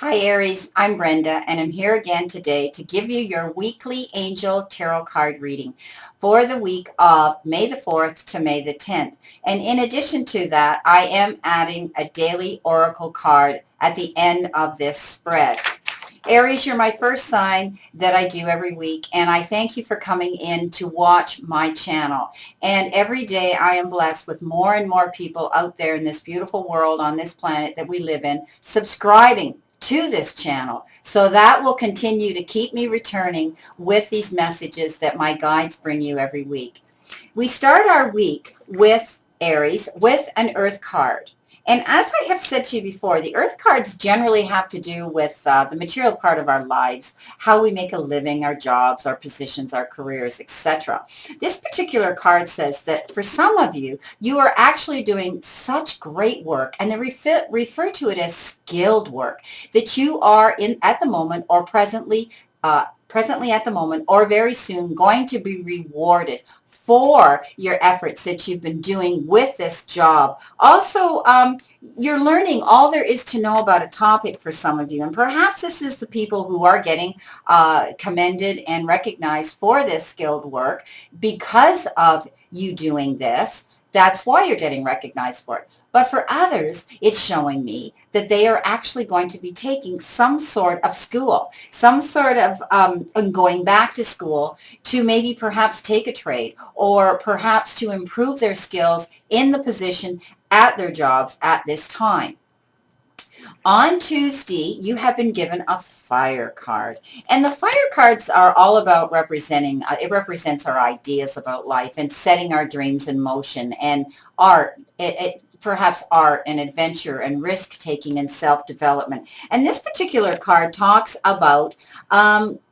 Hi Aries, I'm Brenda and I'm here again today to give you your weekly angel tarot card reading for the week of May the 4th to May the 10th. And in addition to that, I am adding a daily oracle card at the end of this spread. Aries, you're my first sign that I do every week, and I thank you for coming in to watch my channel. And every day I am blessed with more and more people out there in this beautiful world on this planet that we live in, subscribing to this channel. So that will continue to keep me returning with these messages that my guides bring you every week. We start our week with Aries with an earth card. And as I have said to you before, the earth cards generally have to do with the material part of our lives, how we make a living, our jobs, our positions, our careers, etc. This particular card says that for some of you, you are actually doing such great work, and they refer to it as skilled work, that you are in at the moment or presently at the moment or very soon going to be rewarded for your efforts that you've been doing with this job. Also, you're learning all there is to know about a topic for some of you. And perhaps this is the people who are getting commended and recognized for this skilled work because of you doing this. That's why you're getting recognized for it. But for others, it's showing me that they are actually going to be taking some sort of school, some sort of going back to school to maybe perhaps take a trade or perhaps to improve their skills in the position at their jobs at this time. On Tuesday, you have been given a fire card. And the fire cards are all about representing, it represents our ideas about life and setting our dreams in motion, and art, perhaps art and adventure and risk-taking and self-development. And this particular card talks about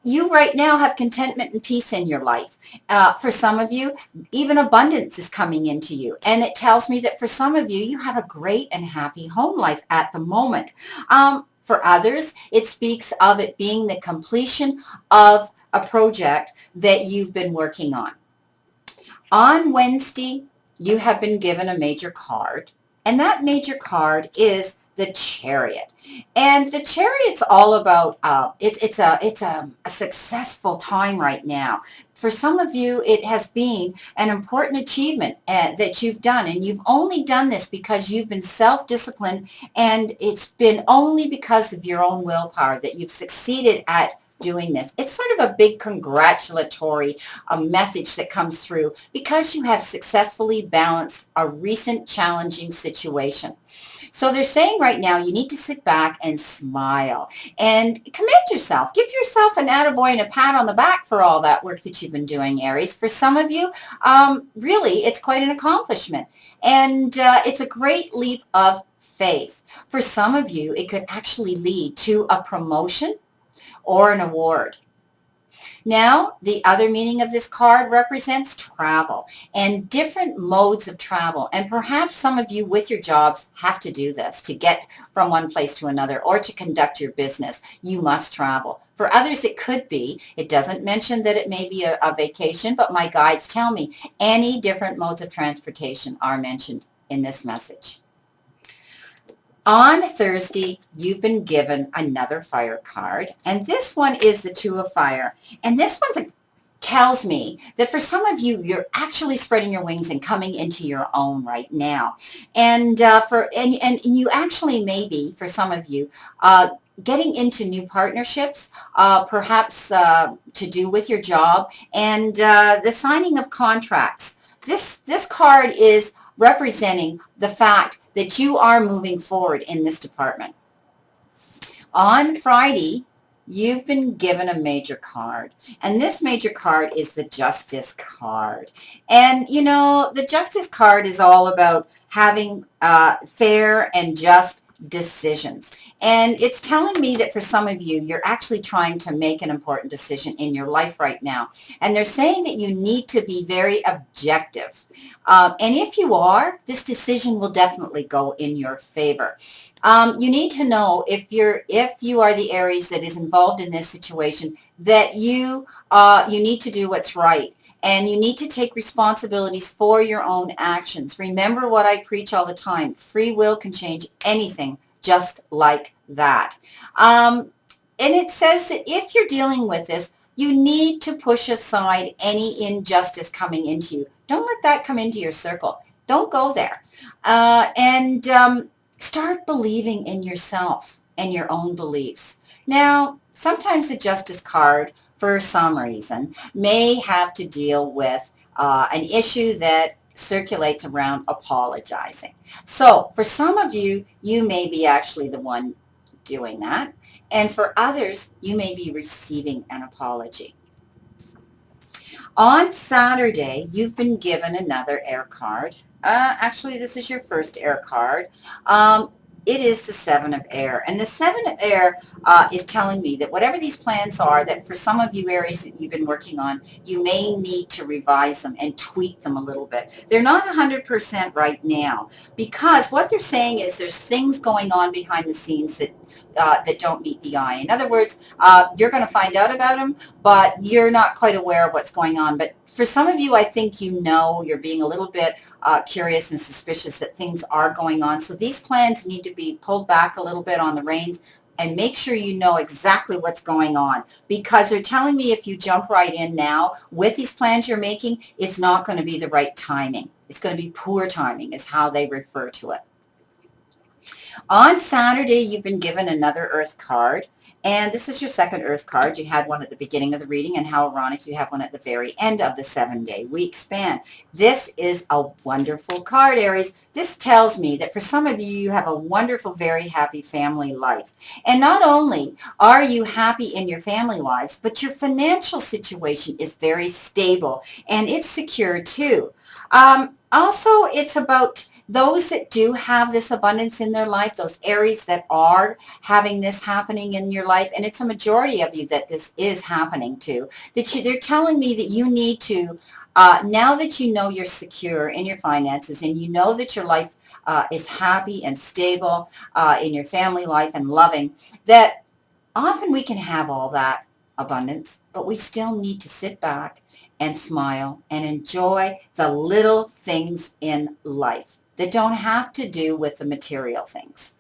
you right now have contentment and peace in your life. For some of you, even abundance is coming into you. And it tells me that for some of you, you have a great and happy home life at the moment. For others, it speaks of it being the completion of a project that you've been working on. On Wednesday, you have been given a major card, and that major card is the Chariot. And the Chariot's all about, it's a successful time right now. For some of you, it has been an important achievement that you've done, and you've only done this because you've been self-disciplined, and it's been only because of your own willpower that you've succeeded at doing this. It's sort of a big congratulatory message that comes through because you have successfully balanced a recent challenging situation. So they're saying right now you need to sit back and smile and commend yourself. Give yourself an attaboy and a pat on the back for all that work that you've been doing, Aries. For some of you, really, it's quite an accomplishment. And it's a great leap of faith. For some of you, it could actually lead to a promotion or an award. Now, the other meaning of this card represents travel and different modes of travel. And perhaps some of you with your jobs have to do this to get from one place to another or to conduct your business. You must travel. For others, it could be, it doesn't mention that it may be a vacation, but my guides tell me any different modes of transportation are mentioned in this message. On Thursday, you've been given another fire card, and this one is the Two of Fire. And this one tells me that for some of you, you're actually spreading your wings and coming into your own right now. And you actually maybe, for some of you, getting into new partnerships, perhaps to do with your job, and the signing of contracts. This card is representing the fact that you are moving forward in this department. On Friday, you've been given a major card, and this major card is the Justice card. And, you know, the Justice card is all about having fair and just decisions. And it's telling me that for some of you, you're actually trying to make an important decision in your life right now. And they're saying that you need to be very objective. And if you are, this decision will definitely go in your favor. You need to know if you are the Aries that is involved in this situation, that you need to do what's right. And you need to take responsibilities for your own actions. Remember what I preach all the time. Free will can change anything just like that. And it says that if you're dealing with this, you need to push aside any injustice coming into you. Don't let that come into your circle. Don't go there. And start believing in yourself and your own beliefs. Now, sometimes the Justice card, for some reason, may have to deal with an issue that circulates around apologizing. So for some of you, you may be actually the one doing that. And for others, you may be receiving an apology. On Saturday, you've been given another air card. Actually, this is your first air card. It is the Seven of Air. And the Seven of Air is telling me that whatever these plans are, that for some of you Aries that you've been working on, you may need to revise them and tweak them a little bit. They're not 100% right now, because what they're saying is there's things going on behind the scenes that don't meet the eye. In other words, you're going to find out about them, but you're not quite aware of what's going on. But for some of you, I think you're being a little bit curious and suspicious that things are going on. So these plans need to be pulled back a little bit on the reins and make sure you know exactly what's going on, because they're telling me if you jump right in now with these plans you're making, it's not going to be the right timing. It's going to be poor timing is how they refer to it. On Saturday, you've been given another Earth card, and this is your second Earth card. You had one at the beginning of the reading, and how ironic, you have one at the very end of the 7-day week span. This is a wonderful card, Aries. This tells me that for some of you, you have a wonderful, very happy family life. And not only are you happy in your family lives, but your financial situation is very stable, and it's secure too. Also, it's about those that do have this abundance in their life, those Aries that are having this happening in your life, and it's a majority of you that this is happening to, they're telling me that you need to, now that you know you're secure in your finances and you know that your life is happy and stable in your family life and loving, that often we can have all that abundance, but we still need to sit back and smile and enjoy the little things in life that don't have to do with the material things.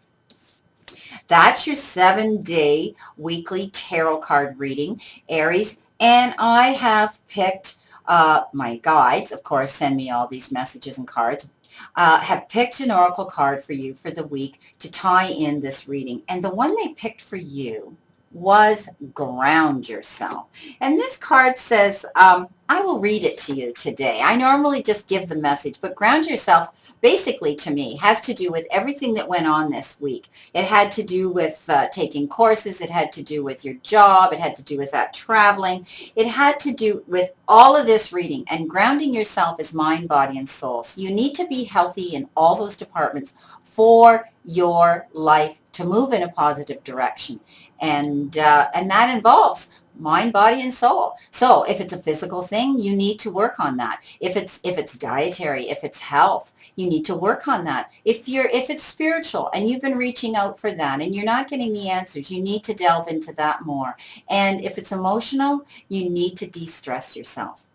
That's your 7-day weekly tarot card reading, Aries. And I have picked my guides, of course, send me all these messages and cards, have picked an oracle card for you for the week to tie in this reading. And the one they picked for you was ground yourself. And this card says, I will read it to you today. I normally just give the message, but ground yourself basically to me has to do with everything that went on this week. It had to do with taking courses. It had to do with your job. It had to do with that traveling. It had to do with all of this reading, and grounding yourself is mind, body, and soul. So you need to be healthy in all those departments for your life to move in a positive direction. And that involves mind, body, and soul. So if it's a physical thing, you need to work on that. If it's dietary, if it's health, you need to work on that. If it's spiritual and you've been reaching out for that and you're not getting the answers, you need to delve into that more. And if it's emotional, you need to de-stress yourself.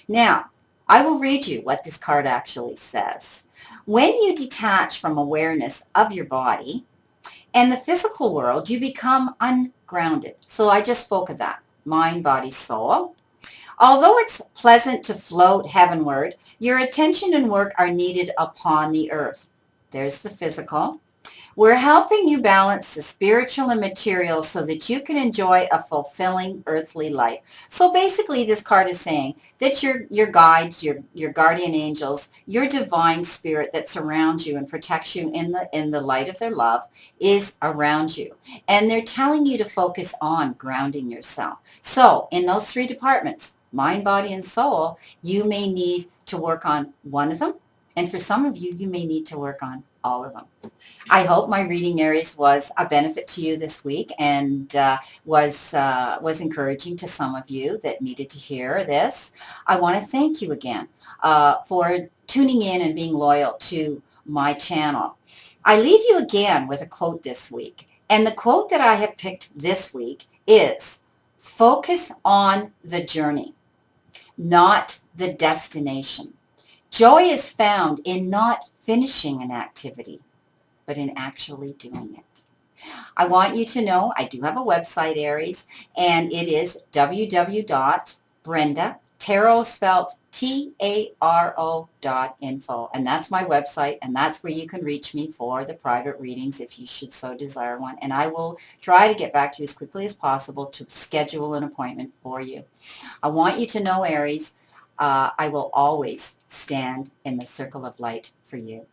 Now, I will read you what this card actually says. When you detach from awareness of your body and the physical world, you become ungrounded. So I just spoke of that. Mind, body, soul. Although it's pleasant to float heavenward, your attention and work are needed upon the earth. There's the physical. We're helping you balance the spiritual and material so that you can enjoy a fulfilling earthly life. So basically, this card is saying that your guides, your guardian angels, your divine spirit that surrounds you and protects you in the light of their love is around you. And they're telling you to focus on grounding yourself. So in those 3 departments, mind, body, and soul, you may need to work on one of them. And for some of you, you may need to work on all of them. I hope my reading, Aries, was a benefit to you this week and was encouraging to some of you that needed to hear this. I want to thank you again for tuning in and being loyal to my channel. I leave you again with a quote this week. And the quote that I have picked this week is, focus on the journey, not the destination. Joy is found in not finishing an activity, but in actually doing it. I want you to know I do have a website, Aries, and it is www.brenda, tarot spelled TARO.info. And that's my website, and that's where you can reach me for the private readings if you should so desire one. And I will try to get back to you as quickly as possible to schedule an appointment for you. I want you to know, Aries, I will always stand in the circle of light for you.